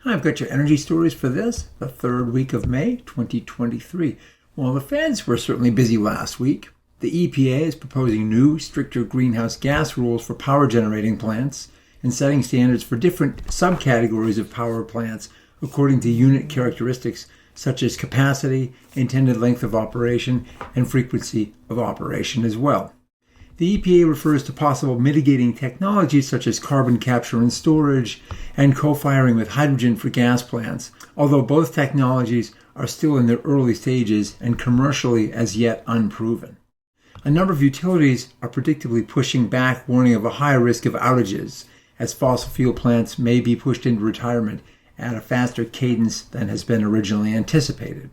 I've got your energy stories for the third week of May 2023. Well, the feds were certainly busy last week. The EPA is proposing new, stricter greenhouse gas rules for power generating plants and setting standards for different subcategories of power plants according to unit characteristics such as capacity, intended length of operation, and frequency of operation as well. The EPA refers to possible mitigating technologies such as carbon capture and storage and co-firing with hydrogen for gas plants, although both technologies are still in their early stages and commercially as yet unproven. A number of utilities are predictably pushing back, warning of a higher risk of outages, as fossil fuel plants may be pushed into retirement at a faster cadence than has been originally anticipated.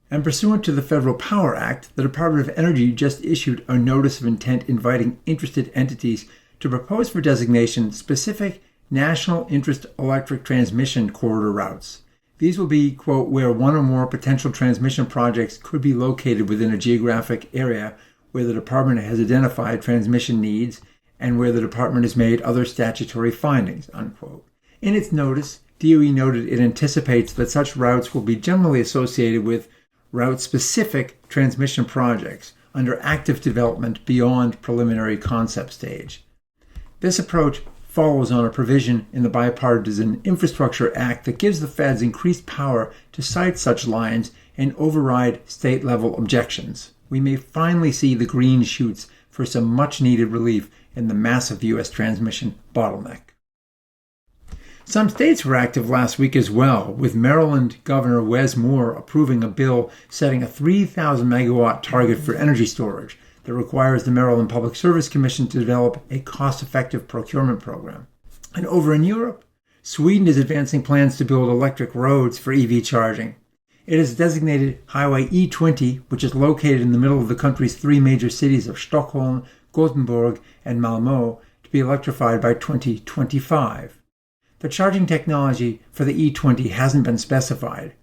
And pursuant to the Federal Power Act, the Department of Energy just issued a notice of intent inviting interested entities to propose for designation specific national interest electric transmission corridor routes. These will be, quote, where one or more potential transmission projects could be located within a geographic area where the department has identified transmission needs and where the department has made other statutory findings, unquote. In its notice, DOE noted it anticipates that such routes will be generally associated with route-specific transmission projects under active development beyond preliminary concept stage. This approach follows on a provision in the Bipartisan Infrastructure Act that gives the feds increased power to cite such lines and override state-level objections. We may finally see the green shoots for some much-needed relief in the massive U.S. transmission bottleneck. Some states were active last week as well, with Maryland Governor Wes Moore approving a bill setting a 3,000 megawatt target for energy storage that requires the Maryland Public Service Commission to develop a cost-effective procurement program. And over in Europe, Sweden is advancing plans to build electric roads for EV charging. It has designated Highway E20, which is located in the middle of the country's three major cities of Stockholm, Gothenburg, and Malmö, to be electrified by 2025. The charging technology for the E20 hasn't been specified,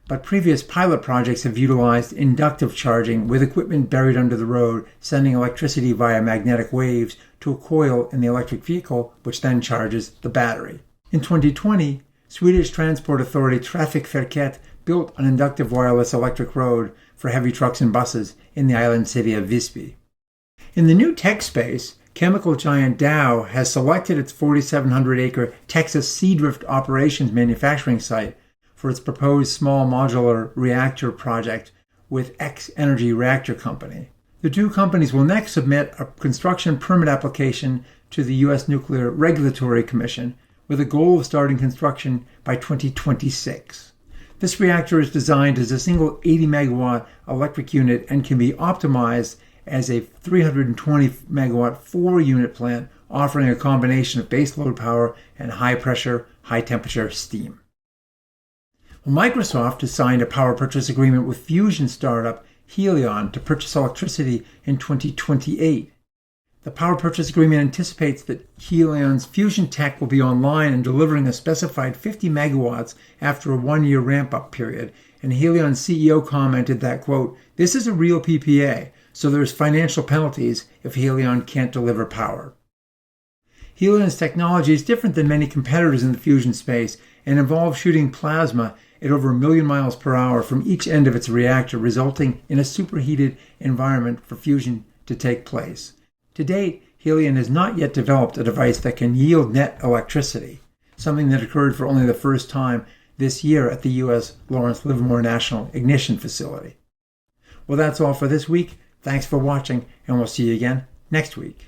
but previous pilot projects have utilized inductive charging with equipment buried under the road, sending electricity via magnetic waves to a coil in the electric vehicle, which then charges the battery. In 2020, Swedish Transport Authority Trafikverket built an inductive wireless electric road for heavy trucks and buses in the island city of Visby. In the new tech space, chemical giant Dow has selected its 4,700-acre Texas Seadrift Operations manufacturing site for its proposed small modular reactor project with X-Energy Reactor Company. The two companies will next submit a construction permit application to the U.S. Nuclear Regulatory Commission with a goal of starting construction by 2026. This reactor is designed as a single 80-megawatt electric unit and can be optimized as a 320 megawatt 4-unit plant offering a combination of baseload power and high pressure, high temperature steam. Well, Microsoft has signed a power purchase agreement with fusion startup Helion to purchase electricity in 2028. The power purchase agreement anticipates that Helion's fusion tech will be online and delivering a specified 50 megawatts after a 1-year ramp-up period, and Helion's CEO commented that, quote, this is a real PPA, so there's financial penalties if Helion can't deliver power. Helion's technology is different than many competitors in the fusion space and involves shooting plasma at over 1 million miles per hour from each end of its reactor, resulting in a superheated environment for fusion to take place. To date, Helion has not yet developed a device that can yield net electricity, something that occurred for only the first time this year at the U.S. Lawrence Livermore National Ignition Facility. Well, that's all for this week. Thanks for watching, and we'll see you again next week.